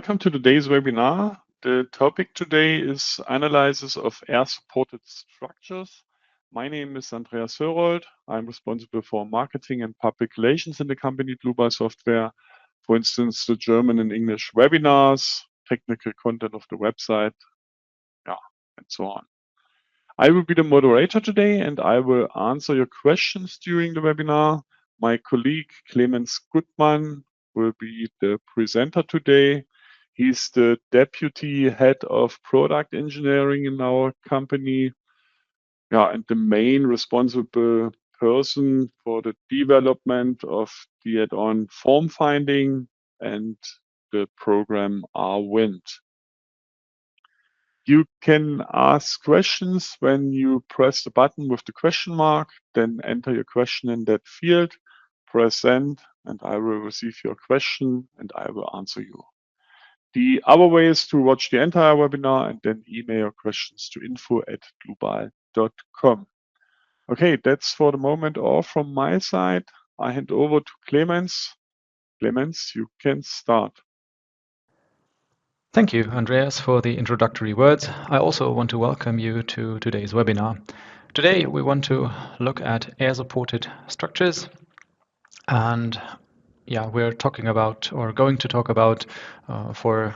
welcome to today's webinar. The topic today is analysis of air-supported structures. My name is Andreas Hörold. I'm responsible for marketing and public relations in the company Dlubal Software. For instance, the German and English webinars, technical content of the website, and so on. I will be the moderator today and I will answer your questions during the webinar. My colleague Clemens Gutmann will be the presenter today. He's the deputy head of product engineering in our company, and the main responsible person for the development of the add-on form finding and the program R-Wind. You can ask questions when you press the button with the question mark, then enter your question in that field, press send, and I will receive your question and I will answer you. The other way is to watch the entire webinar and then email your questions to info@dlubal.com. Okay, that's for the moment all from my side. I hand over to Clemens. Clemens, you can start. Thank you, Andreas, for the introductory words. I also want to welcome you to today's webinar. Today we want to look at air-supported structures, and we're talking about, or going to talk about, four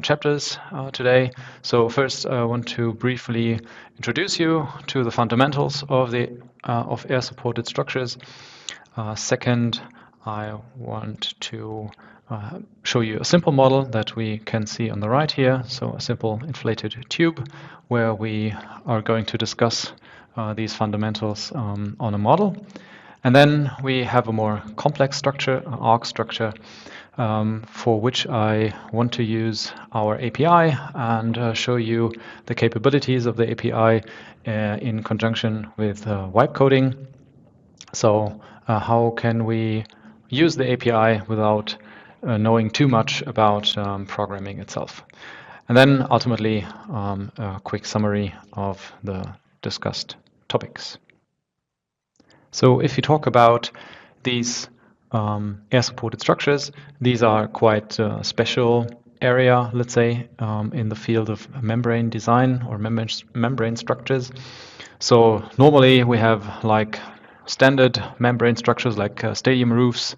chapters today. So first, I want to briefly introduce you to the fundamentals of air-supported structures. Second, I want to show you a simple model that we can see on the right here. So a simple inflated tube where we are going to discuss these fundamentals on a model. And then we have a more complex structure, an arc structure, for which I want to use our API and show you the capabilities of the API in conjunction with wipe coding. So how can we use the API without knowing too much about programming itself? And then ultimately a quick summary of the discussed topics. So if you talk about these air-supported structures, these are quite a special area, let's say, in the field of membrane design or membrane structures. So normally we have like standard membrane structures like stadium roofs,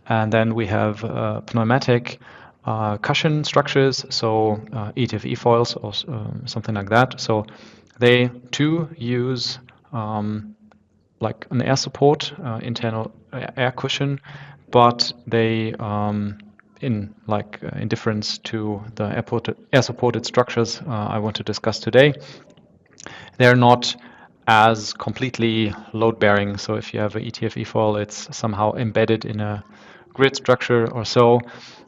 and then we have pneumatic cushion structures, so ETFE foils or something like that. So they too use like an air support, internal air cushion, but they, in difference to the air-supported structures I want to discuss today, they're not as completely load-bearing. So if you have an ETFE foil, it's somehow embedded in a grid structure or so.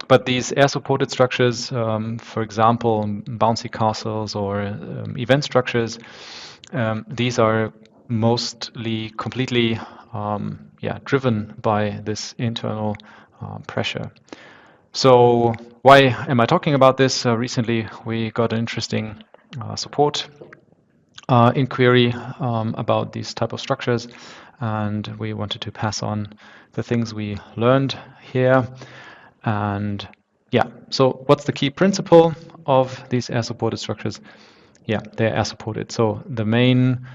But these air-supported structures, for example, bouncy castles or event structures, these are mostly completely driven by this internal pressure. So why am I talking about this? Recently we got an interesting support inquiry about these type of structures, and we wanted to pass on the things we learned here. And so what's the key principle of these air-supported structures? They're air-supported. So the main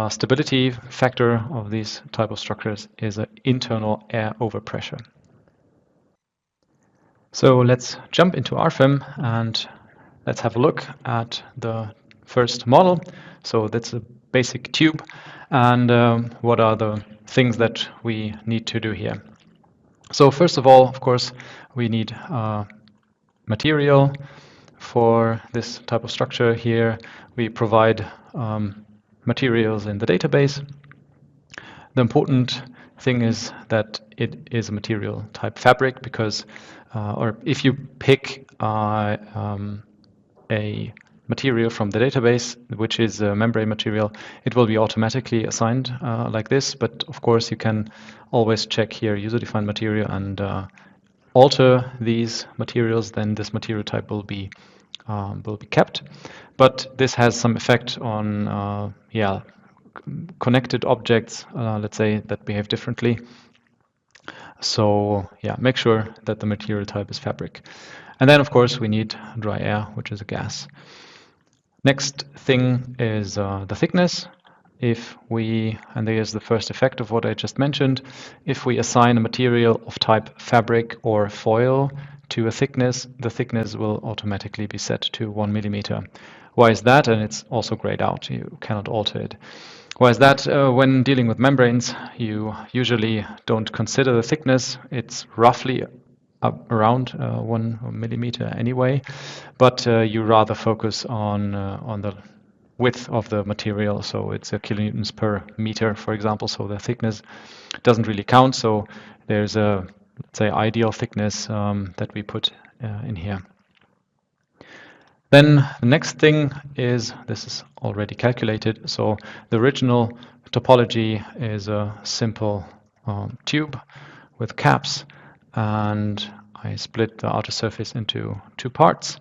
stability factor of these type of structures is an internal air overpressure. So let's jump into RFIM and let's have a look at the first model. So that's a basic tube, and what are the things that we need to do here? So first of all, of course, we need material for this type of structure. Here we provide materials in the database. The important thing is that it is a material type fabric, because or if you pick a material from the database, which is a membrane material, it will be automatically assigned like this. But of course you can always check here user-defined material and alter these materials, then this material type will be kept. But this has some effect on connected objects, let's say, that behave differently. So make sure that the material type is fabric. And then, of course, we need dry air, which is a gas. Next thing is the thickness. If we, and there's the first effect of what I just mentioned, if we assign a material of type fabric or foil to a thickness, the thickness will automatically be set to 1 millimeter. Why is that? And it's also grayed out. You cannot alter it. Why is that? When dealing with membranes, you usually don't consider the thickness. It's roughly around 1 millimeter anyway, but you rather focus on the width of the material. So it's kilonewtons per meter, for example. So the thickness doesn't really count. So there's a, let's say, ideal thickness that we put in here. Then the next thing is, this is already calculated. So the original topology is a simple tube with caps, and I split the outer surface into 2 parts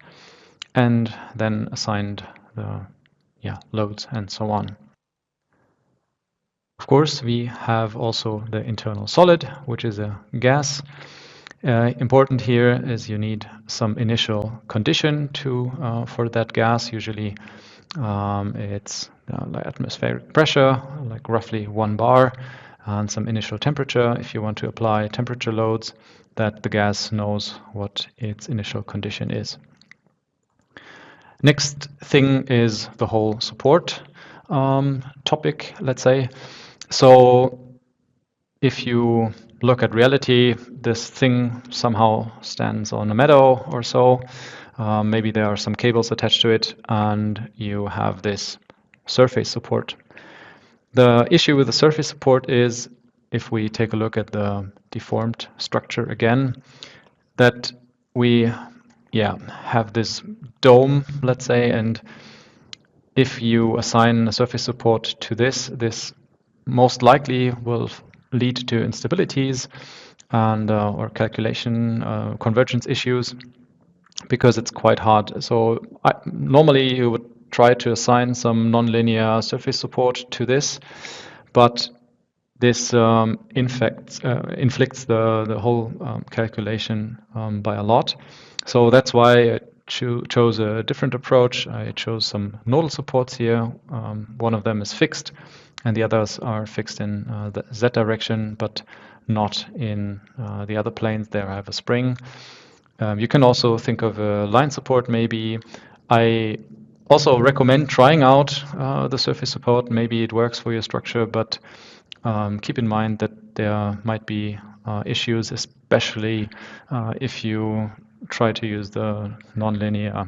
and then assigned the loads and so on. Of course, we have also the internal solid, which is a gas. Important here is you need some initial condition for that gas. Usually it's like atmospheric pressure, like roughly 1 bar, and some initial temperature if you want to apply temperature loads, that the gas knows what its initial condition is. Next thing is the whole support topic, let's say. So if you look at reality, this thing somehow stands on a meadow or so. Maybe there are some cables attached to it, and you have this surface support. The issue with the surface support is, if we take a look at the deformed structure again, that we have this dome, let's say, and if you assign a surface support to this most likely will lead to instabilities and or calculation convergence issues, because it's quite hard. So normally you would try to assign some nonlinear surface support to this, but this inflicts the whole calculation by a lot. So that's why I chose a different approach. I chose some nodal supports here. One of them is fixed, and the others are fixed in the Z direction, but not in the other planes. There I have a spring. You can also think of a line support maybe. I also recommend trying out the surface support. Maybe it works for your structure, but keep in mind that there might be issues, especially if you try to use the nonlinear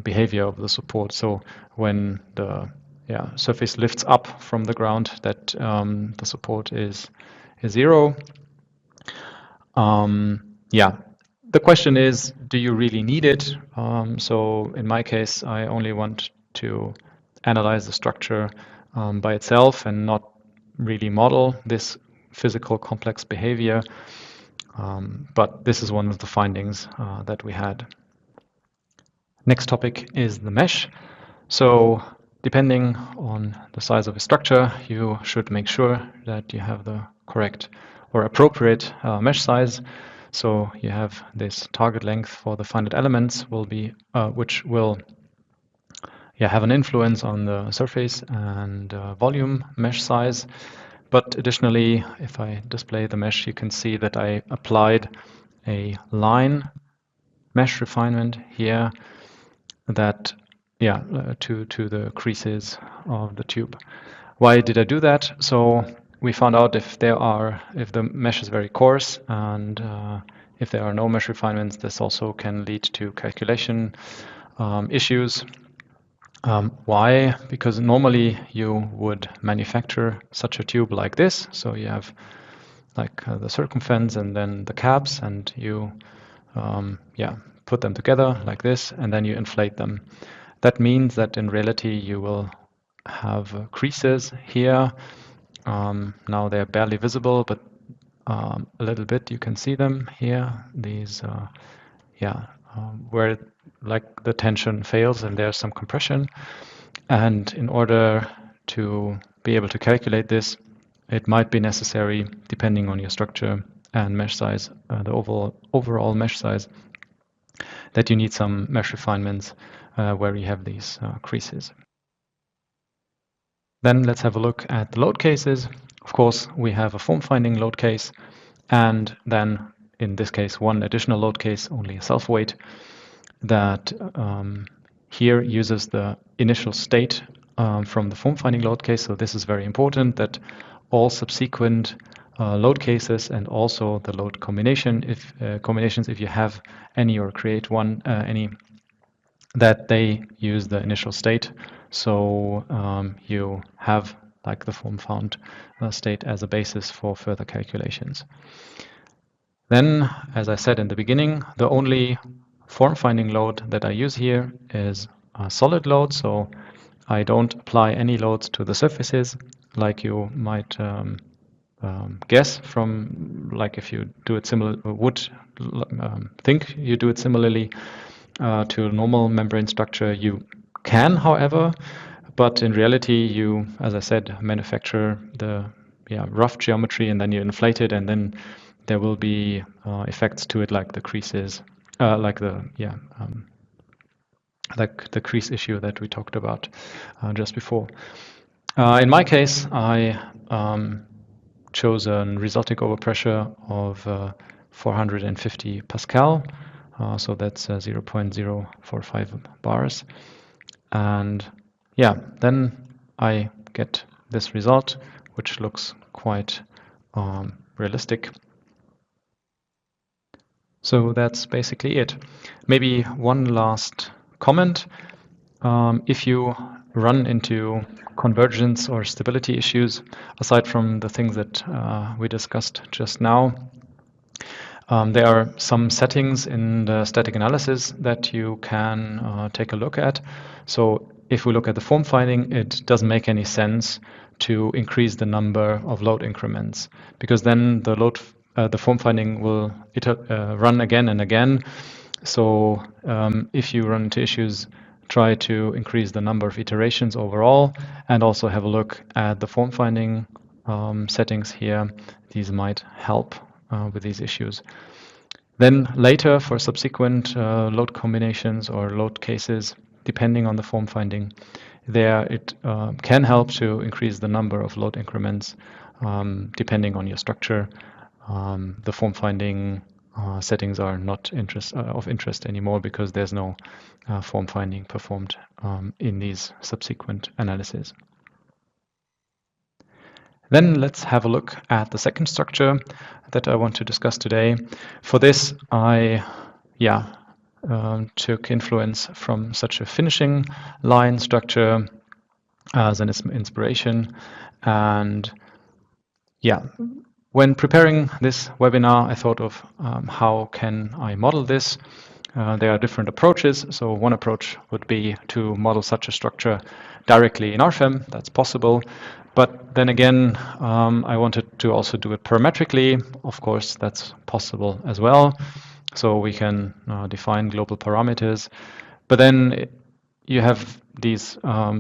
behavior of the support. So when the surface lifts up from the ground, that the support is 0. The question is, do you really need it? So in my case, I only want to analyze the structure by itself and not really model this physical complex behavior. But this is one of the findings that we had. Next topic is the mesh. So depending on the size of a structure, you should make sure that you have the correct or appropriate mesh size. So you have this target length for the finite elements will be, which will have an influence on the surface and volume mesh size. But additionally, if I display the mesh, you can see that I applied a line mesh refinement here that to the creases of the tube. Why did I do that? So we found out if the mesh is very coarse and if there are no mesh refinements, this also can lead to calculation issues. Why? Because normally you would manufacture such a tube like this. So you have like the circumference and then the caps, and you put them together like this, and then you inflate them. That means that in reality you will have creases here. Now they're barely visible, but a little bit you can see them here. These, where like the tension fails and there's some compression. And in order to be able to calculate this, it might be necessary, depending on your structure and mesh size, the overall mesh size, that you need some mesh refinements where you have these creases. Then let's have a look at the load cases. Of course, we have a form-finding load case, and then in this case, one additional load case, only a self-weight, that here uses the initial state from the form-finding load case. So this is very important, that all subsequent load cases and also the load combinations, if you have any or create one, any, that they use the initial state. So you have like the form-found state as a basis for further calculations. Then, as I said in the beginning, the only form-finding load that I use here is a solid load. So I don't apply any loads to the surfaces, like you might guess from, like if you do it similar, would think you do it similarly to a normal membrane structure. You can, however, but in reality, you, as I said, manufacture the rough geometry and then you inflate it, and then there will be effects to it, like the creases, like the crease issue that we talked about just before. In my case, I chose a resulting overpressure of 450 Pascal, so that's 0.045 bars, and then I get this result, which looks quite realistic. So that's basically it. Maybe one last comment. If you run into convergence or stability issues, aside from the things that we discussed just now, there are some settings in the static analysis that you can take a look at. So if we look at the form finding, it doesn't make any sense to increase the number of load increments, because then the form finding will run again and again. So if you run into issues, try to increase the number of iterations overall, and also have a look at the form finding settings here. These might help with these issues. Then later, for subsequent load combinations or load cases, depending on the form finding, there it can help to increase the number of load increments depending on your structure. The form finding settings are not of interest anymore, because there's no form finding performed in these subsequent analyses. Then let's have a look at the second structure that I want to discuss today. For this, I took influence from such a finishing line structure as an inspiration. And when preparing this webinar, I thought of how can I model this. There are different approaches. So one approach would be to model such a structure directly in RFEM. That's possible. But then again, I wanted to also do it parametrically. Of course, that's possible as well. So we can define global parameters. But then you have these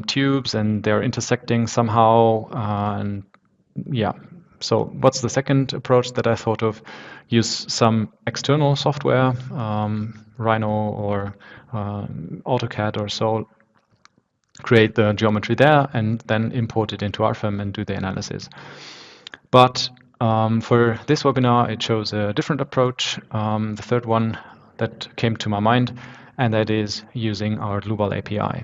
tubes, and they're intersecting somehow. So what's the second approach that I thought of? Use some external software, Rhino or AutoCAD or so, create the geometry there, and then import it into RFEM and do the analysis. But for this webinar, I chose a different approach, the third one that came to my mind, and that is using our Dlubal API.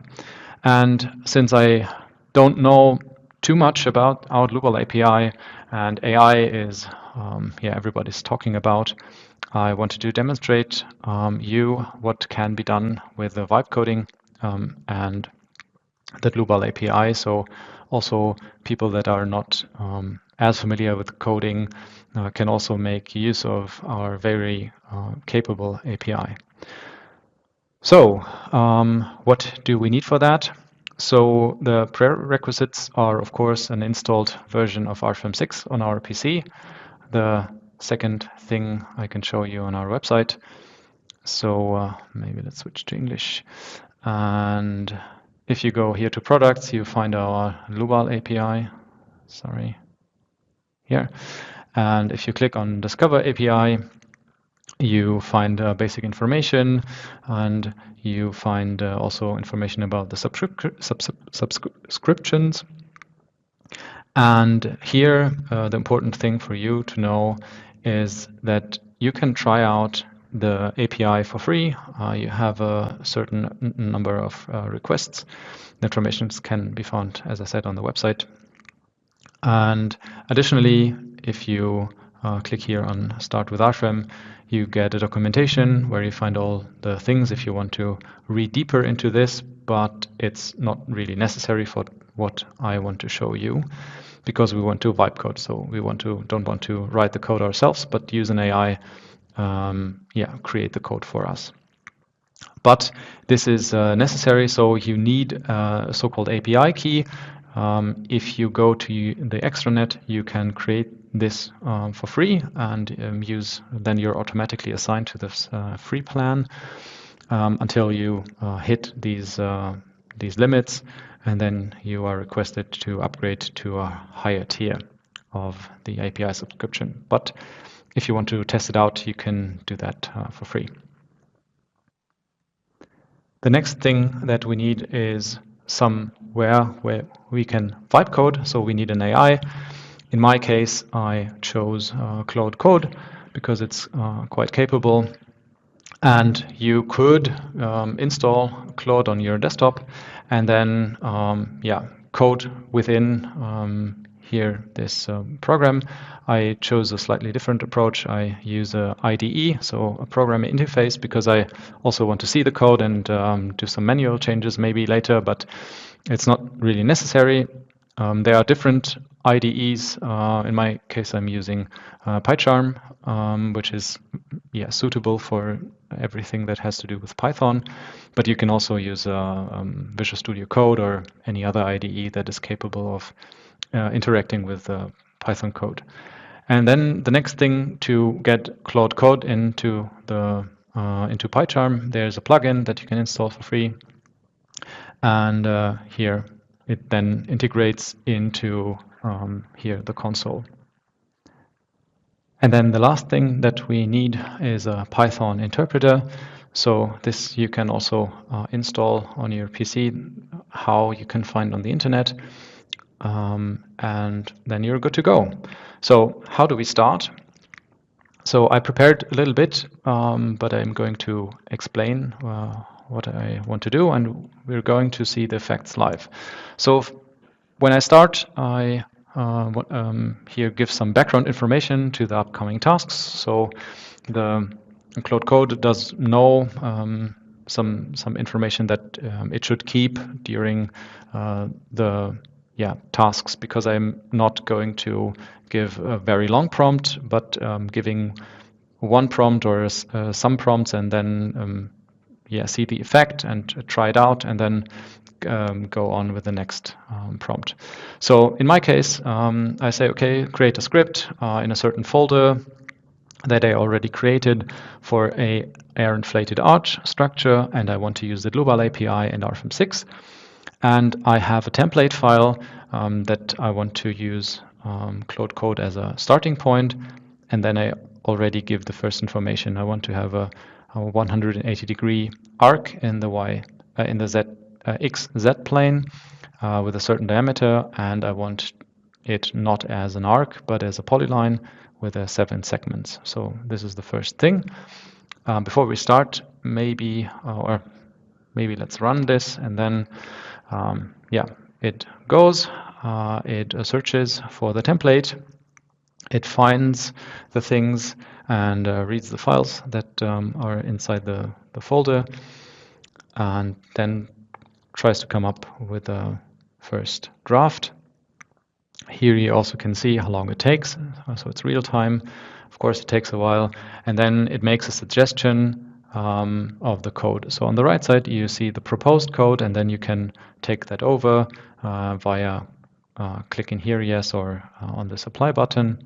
And since I don't know too much about our Dlubal API, and AI is, everybody's talking about, I wanted to demonstrate what can be done with the vibe coding and the Dlubal API. So also people that are not as familiar with coding can also make use of our very capable API. So what do we need for that? So the prerequisites are, of course, an installed version of RFEM 6 on our PC. The second thing I can show you on our website. So maybe let's switch to English. And if you go here to products, you find our Dlubal API. Sorry, here. And if you click on Discover API, you find basic information, and you find also information about the subscriptions. And here, the important thing for you to know is that you can try out the API for free. You have a certain number of requests. The information can be found, as I said, on the website. And additionally, if you click here on Start with RFM, you get a documentation where you find all the things if you want to read deeper into this, but it's not really necessary for what I want to show you, because we want to vibe code. So we don't want to write the code ourselves, but use an AI, create the code for us. But this is necessary, so you need a so-called API key. If you go to the extranet, you can create this for free and then you're automatically assigned to this free plan until you hit these limits, and then you are requested to upgrade to a higher tier of the API subscription. But if you want to test it out, you can do that for free. The next thing that we need is somewhere where we can vibe code, so we need an AI. In my case, I chose Claude Code because it's quite capable. And you could install Claude on your desktop and then code within here this program. I chose a slightly different approach. I use a IDE, so a programming interface, because I also want to see the code and do some manual changes maybe later, but it's not really necessary. There are different IDEs. In my case, I'm using PyCharm, which is suitable for everything that has to do with Python. But you can also use Visual Studio Code or any other IDE that is capable of interacting with Python code. And then the next thing to get Claude Code into PyCharm, there's a plugin that you can install for free. And here it then integrates into here the console. And then the last thing that we need is a Python interpreter. So this you can also install on your PC, how you can find on the internet. And then you're good to go. So how do we start? So I prepared a little bit, but I'm going to explain what I want to do, and we're going to see the effects live. So when I start, I here give some background information to the upcoming tasks. So the Claude Code does know some information that it should keep during the tasks, because I'm not going to give a very long prompt, but giving one prompt or some prompts, and then see the effect and try it out, and then go on with the next prompt. So in my case, I say, okay, create a script in a certain folder that I already created for a air inflated arch structure, and I want to use the Dlubal API and RFM6. And I have a template file that I want to use Claude Code as a starting point, and then I already give the first information. I want to have a 180-degree arc in the XZ plane with a certain diameter, and I want it not as an arc but as a polyline with 7 segments. So this is the first thing. Before we start, maybe let's run this, and then it goes. It searches for the template. It finds the things and reads the files that are inside the folder, and then tries to come up with a first draft. Here you also can see how long it takes. So it's real time. Of course, it takes a while. And then it makes a suggestion of the code. So on the right side, you see the proposed code, and then you can take that over via clicking here, yes, or on the supply button.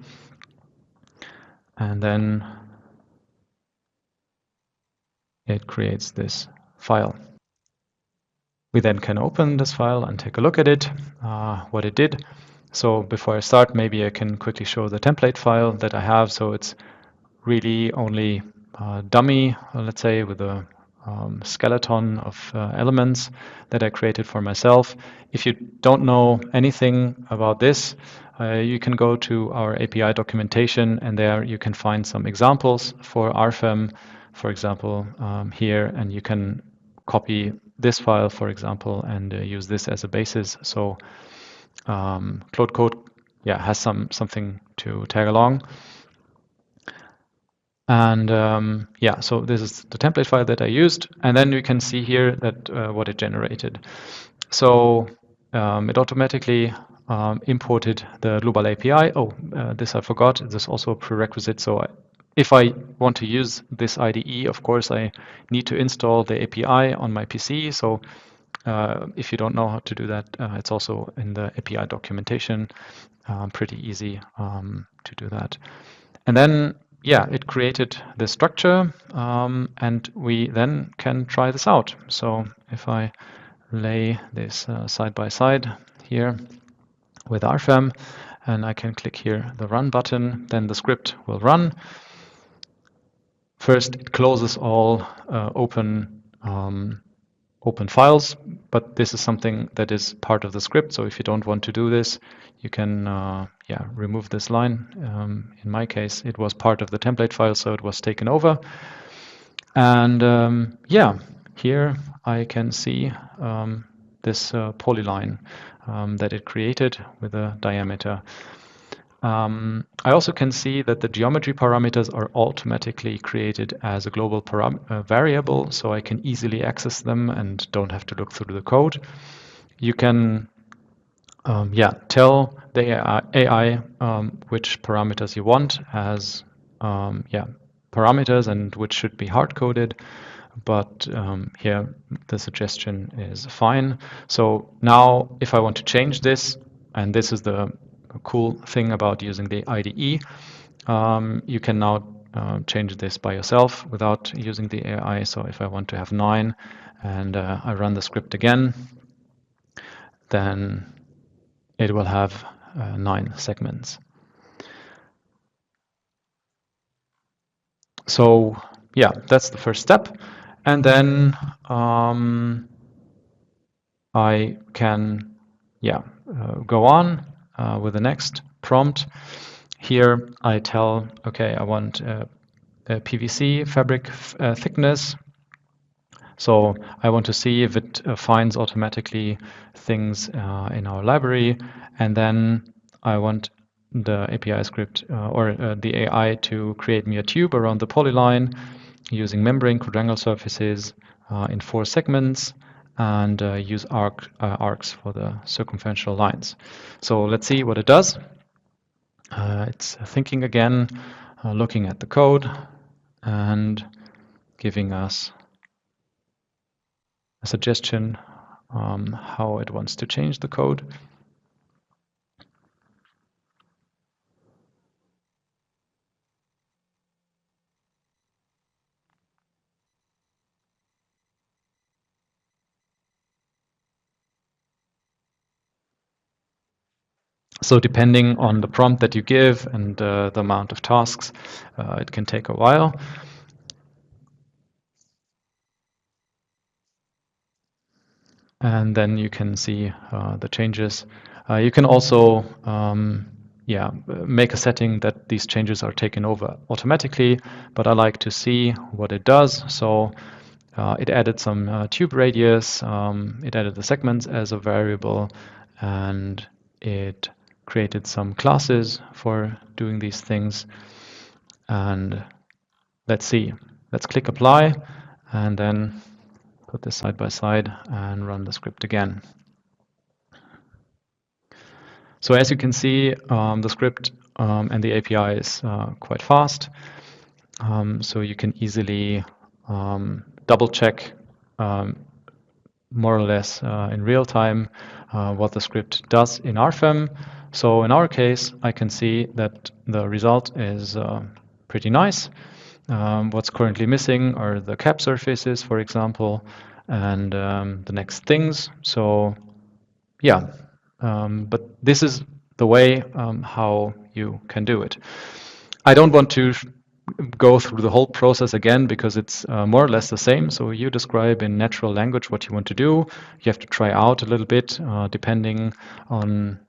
And then it creates this file. We then can open this file and take a look at it, what it did. So before I start, maybe I can quickly show the template file that I have. So it's really only dummy, let's say, with a skeleton of elements that I created for myself. If you don't know anything about this, you can go to our API documentation, and there you can find some examples for RFEM, for example, here, and you can copy this file, for example, and use this as a basis. So Claude Code, has something to tag along. And so this is the template file that I used, and then you can see here that what it generated. So it automatically imported the Dlubal API. This I forgot. This is also a prerequisite. So if I want to use this IDE, of course, I need to install the API on my PC. So if you don't know how to do that, it's also in the API documentation. Pretty easy to do that. And then, it created the structure, and we then can try this out. So if I lay this side by side here with RFEM, and I can click here the run button, then the script will run. First, it closes all open files, but this is something that is part of the script. So if you don't want to do this, you can remove this line. In my case, it was part of the template file, so it was taken over. And here I can see this polyline that it created with a diameter. I also can see that the geometry parameters are automatically created as a global variable, so I can easily access them and don't have to look through the code. You can tell the AI which parameters you want as parameters and which should be hard-coded. But here the suggestion is fine. So now if I want to change this, and this is the cool thing about using the IDE, you can now change this by yourself without using the AI. So if I want to have 9 and I run the script again, then it will have 9 segments. So that's the first step. And then I can go on with the next prompt. Here I tell, okay, I want a PVC fabric thickness. So I want to see if it finds automatically things in our library. And then I want the API script or the AI to create me a tube around the polyline using membrane quadrangle surfaces in 4 segments, and use arcs for the circumferential lines. So let's see what it does. It's thinking again, looking at the code, and giving us a suggestion how it wants to change the code. So depending on the prompt that you give and the amount of tasks, it can take a while. And then you can see the changes. You can also make a setting that these changes are taken over automatically, but I like to see what it does. So it added some tube radius, it added the segments as a variable, and it created some classes for doing these things. And let's see. Let's click apply, and then put this side by side and run the script again. So as you can see, the script and the API is quite fast. So you can easily double check more or less in real time what the script does in RFEM. So in our case, I can see that the result is pretty nice. What's currently missing are the cap surfaces, for example, and the next things. So but this is the way how you can do it. I don't want to go through the whole process again because it's more or less the same. So you describe in natural language what you want to do. You have to try out a little bit depending on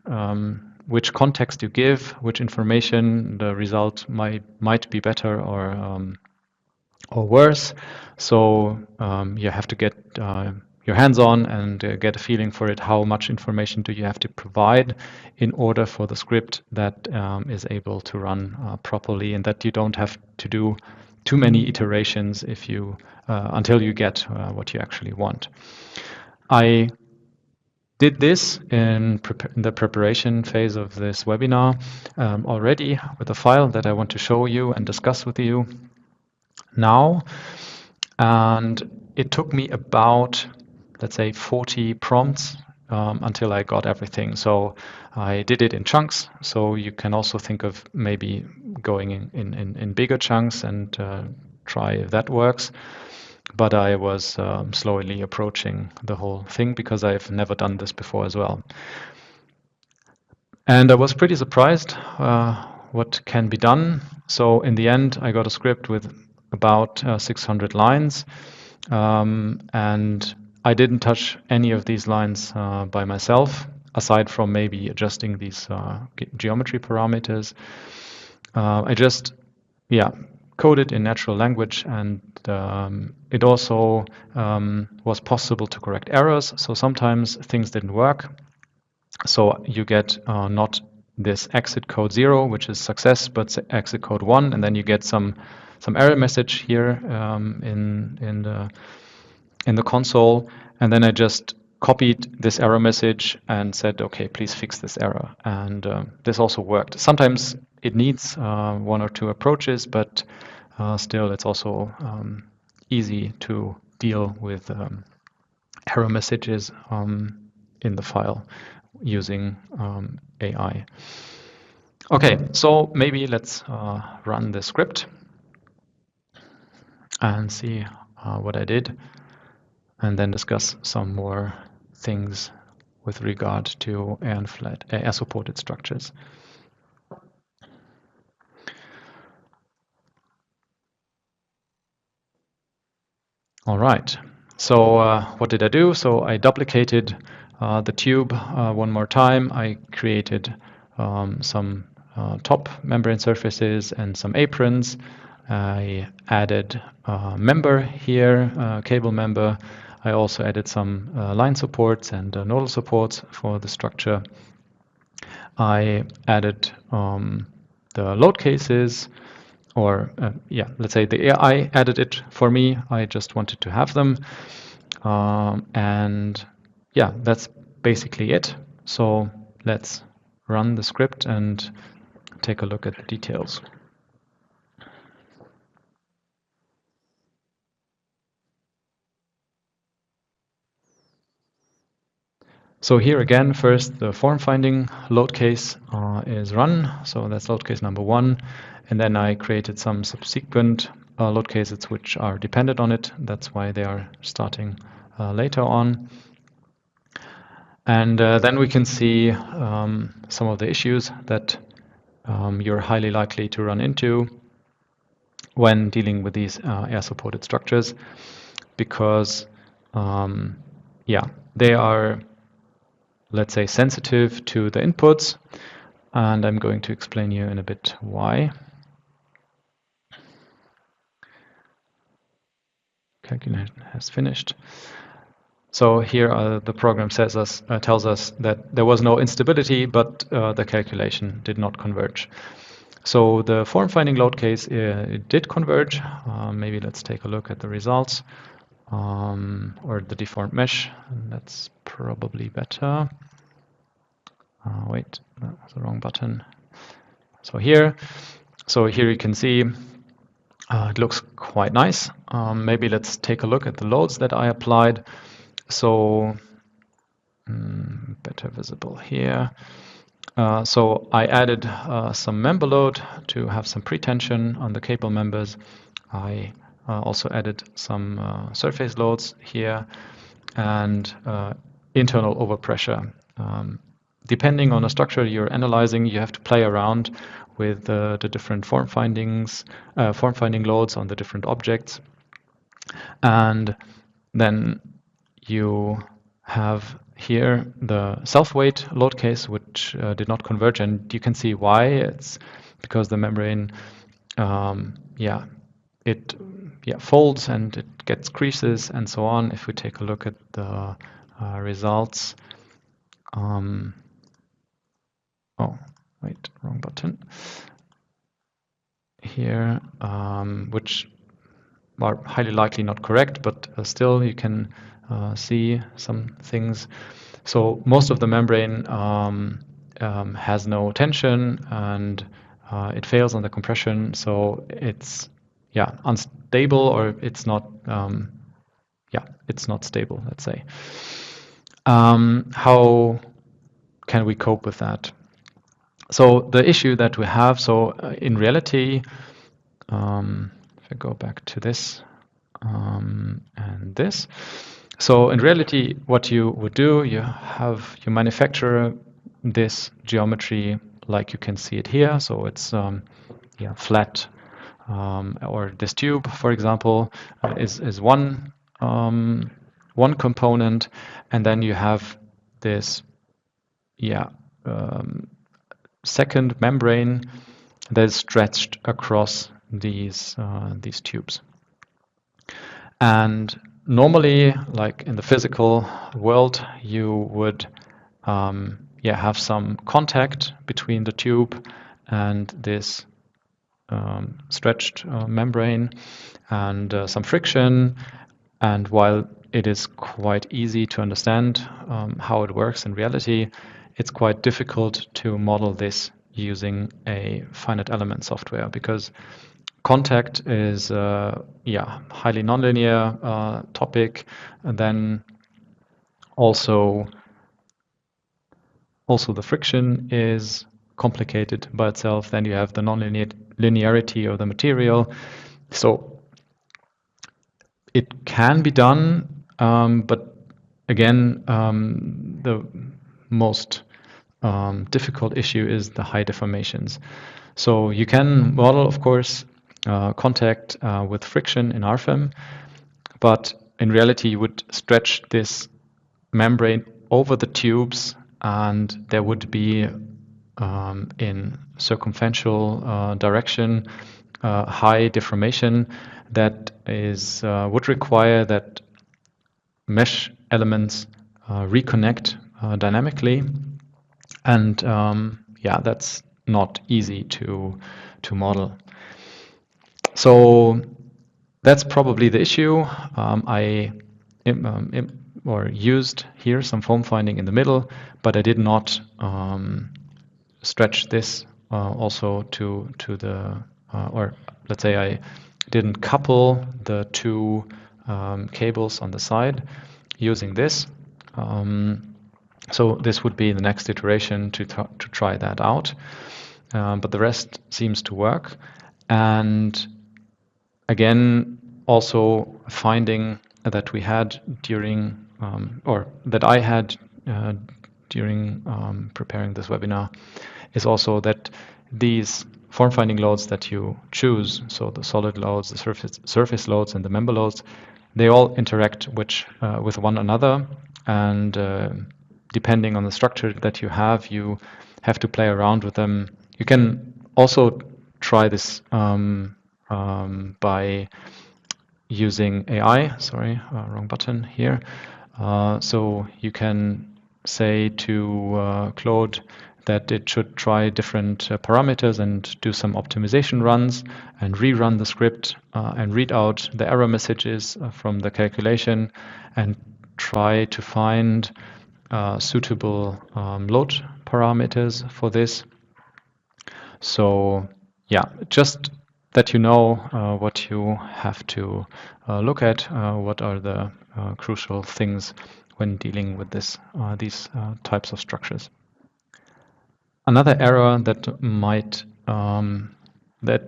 which context you give, which information, the result might be better or worse. So you have to get your hands on and get a feeling for it. How much information do you have to provide in order for the script that is able to run properly, and that you don't have to do too many iterations if you until you get what you actually want. I did this in the preparation phase of this webinar already with a file that I want to show you and discuss with you now. And it took me about, let's say, 40 prompts until I got everything. So I did it in chunks. So you can also think of maybe going in bigger chunks and try if that works. But I was slowly approaching the whole thing because I've never done this before as well. And I was pretty surprised what can be done. So in the end, I got a script with about 600 lines. And I didn't touch any of these lines by myself, aside from maybe adjusting these geometry parameters. I just, coded in natural language, and it also was possible to correct errors. So sometimes things didn't work. So you get not this exit code 0, which is success, but exit code 1, and then you get some error message here in the console, and then I just copied this error message and said, okay, please fix this error. And this also worked. Sometimes it needs one or two approaches, but still it's also easy to deal with error messages in the file using AI. Okay, so maybe let's run the script and see what I did, and then discuss some more things with regard to air-supported structures. All right, so what did I do? So I duplicated the tube one more time. I created some top membrane surfaces and some aprons. I added a member here, cable member. I also added some line supports and nodal supports for the structure. I added the load cases, or let's say the AI added it for me. I just wanted to have them. And yeah, that's basically it. So let's run the script and take a look at the details. So here again, first the form finding load case is run. So that's load case number 1. And then I created some subsequent load cases which are dependent on it. That's why they are starting later on. And then we can see some of the issues that you're highly likely to run into when dealing with these air-supported structures, because they are, let's say, sensitive to the inputs, and I'm going to explain you in a bit why. Calculation has finished. So here the program tells us that there was no instability, but the calculation did not converge. So the form finding load case, it did converge. Maybe let's take a look at the results, or the deformed mesh. That's probably better. Wait, that was the wrong button. So here you can see it looks quite nice. Maybe let's take a look at the loads that I applied. So better visible here. So I added some member load to have some pretension on the cable members. I also added some surface loads here and internal overpressure depending on the structure you're analyzing, you have to play around with the different form finding loads on the different objects. And then you have here the self-weight load case, which did not converge, and you can see why. It's because the membrane, it folds and it gets creases and so on. If we take a look at the results, oh wait, wrong button. Here, which are highly likely not correct, but still you can see some things. So most of the membrane has no tension, and it fails on the compression, so it's unstable, or it's not it's not stable, let's say. How can we cope with that? So the issue that we have, in reality, if I go back to this and this, so in reality, what you would do, you manufacture this geometry like you can see it here. So it's flat, or this tube, for example, is one component, and then you have this second membrane that is stretched across these tubes. And normally, like in the physical world, you would have some contact between the tube and this stretched membrane, and some friction. And while it is quite easy to understand how it works in reality, it's quite difficult to model this using a finite element software, because contact is highly nonlinear topic, and then also the friction is complicated by itself. Then you have the nonlinearity of the material. So it can be done, but again, the most difficult issue is the high deformations. So you can model, of course, contact with friction in RFEM, but in reality you would stretch this membrane over the tubes, and there would be in circumferential direction high deformation that would require that mesh elements reconnect dynamically, and that's not easy to model. So that's probably the issue. I used here some foam finding in the middle, but I did not stretch this also to the or let's say I didn't couple the two cables on the side using this. So this would be the next iteration to try that out, but the rest seems to work. And again, also finding that we had during or that I had during preparing this webinar is also that these form finding loads that you choose, so the solid loads, the surface loads, and the member loads, they all interact with one another, and depending on the structure that you have to play around with them. You can also try this by using AI. Sorry, wrong button here. So you can say to Claude that it should try different parameters and do some optimization runs and rerun the script and read out the error messages from the calculation and try to find suitable load parameters for this. So yeah, just that you know what you have to look at, what are the crucial things when dealing with these types of structures. Another error that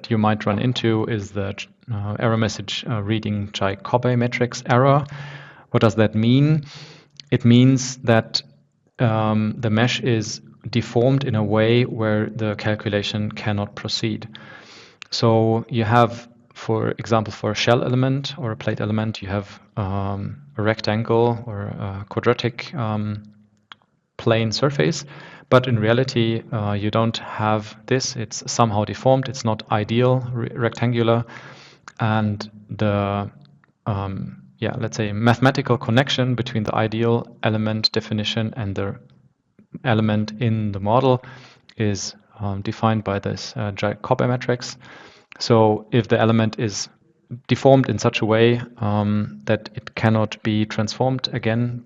you might run into is the error message reading Jacobi matrix error. What does that mean? It means that the mesh is deformed in a way where the calculation cannot proceed. So you have, for example, for a shell element or a plate element, you have a rectangle or a quadratic plane surface, but in reality you don't have this. It's somehow deformed. It's not ideal rectangular, and the let's say mathematical connection between the ideal element definition and the element in the model is defined by this Jacobi matrix. So if the element is deformed in such a way that it cannot be transformed again,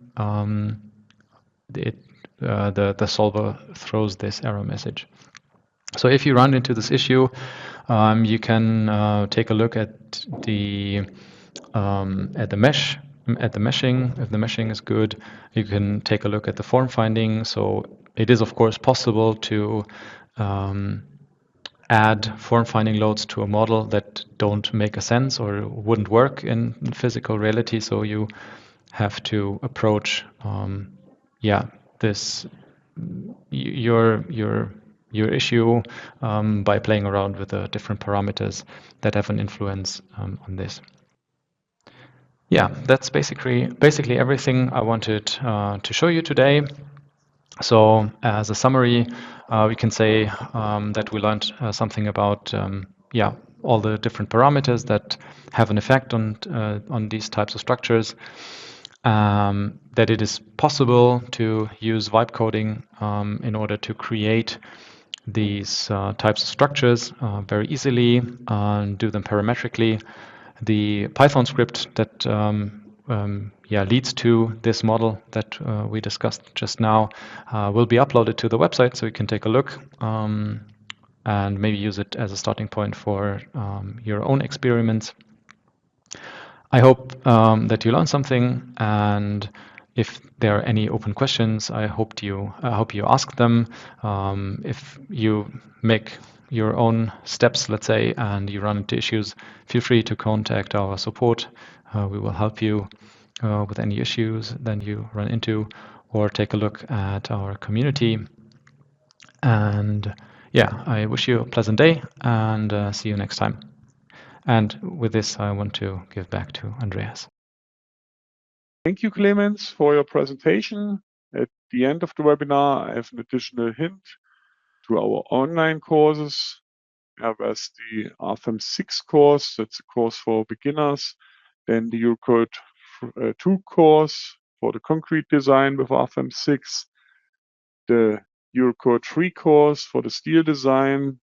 the solver throws this error message. So if you run into this issue, you can take a look at the mesh. At the meshing, if the meshing is good, you can take a look at the form finding. So it is of course possible to add form finding loads to a model that don't make a sense or wouldn't work in physical reality. So you have to approach this your issue by playing around with the different parameters that have an influence on this. Yeah, that's basically everything I wanted to show you today. So as a summary, we can say that we learned something about all the different parameters that have an effect on these types of structures. That it is possible to use vibe coding in order to create these types of structures very easily and do them parametrically. The Python script that leads to this model that we discussed just now will be uploaded to the website, so you can take a look and maybe use it as a starting point for your own experiments. I hope that you learned something, and if there are any open questions, I hope you ask them. If you make your own steps, let's say, and you run into issues, feel free to contact our support. We will help you with any issues that you run into, or take a look at our community. And yeah, I wish you a pleasant day, and see you next time. And with this, I want to give back to Andreas. Thank you, Clemens, for your presentation. At the end of the webinar, I have an additional hint to our online courses. There's the RFM6 course, that's a course for beginners. Then the Eurocode 2 course for the concrete design with RFM6. The Eurocode 3 course for the steel design.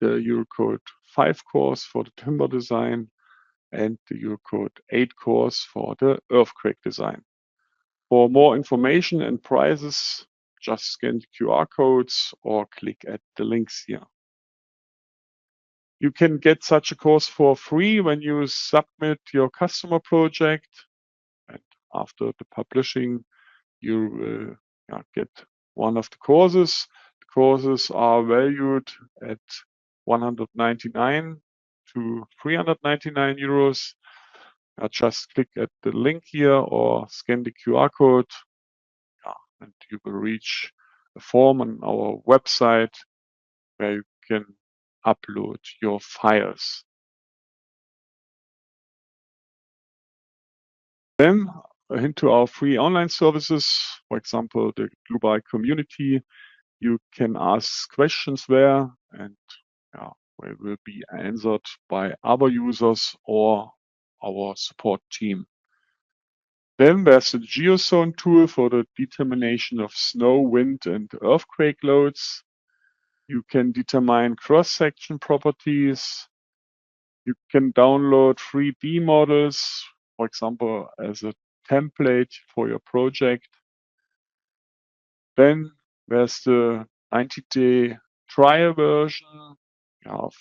The Eurocode 5 course for the timber design. And the Eurocode 8 course for the earthquake design. For more information and prices, just scan the QR codes or click at the links here. You can get such a course for free when you submit your customer project, and after the publishing, you will get one of the courses. The courses are valued at 199 to 399 euros. Just click at the link here or scan the QR code, and you will reach a form on our website where you can upload your files. Then into our free online services, for example, the Dlubal community, you can ask questions there, and they will be answered by other users or our support team. Then there's the GeoZone tool for the determination of snow, wind, and earthquake loads. You can determine cross-section properties. You can download 3D models, for example, as a template for your project. Then there's the 90-day trial version of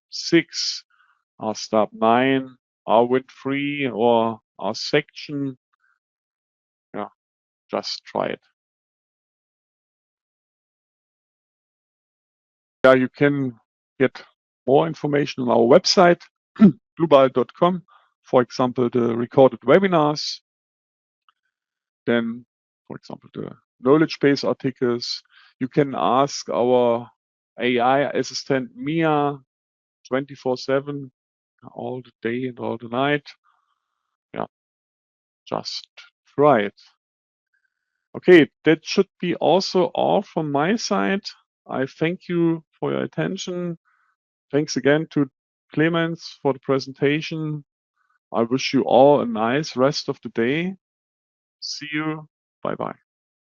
6, R-Stop 9, R-Wind3, or R-Section. Just try it. You can get more information on our website, dlubal.com. For example, the recorded webinars. Then, for example, the knowledge base articles. You can ask our AI assistant Mia 24/7, all the day and all the night. Yeah, just try it. Okay, that should be also all from my side. I thank you for your attention. Thanks again to Clemens for the presentation. I wish you all a nice rest of the day. See you. Bye-bye.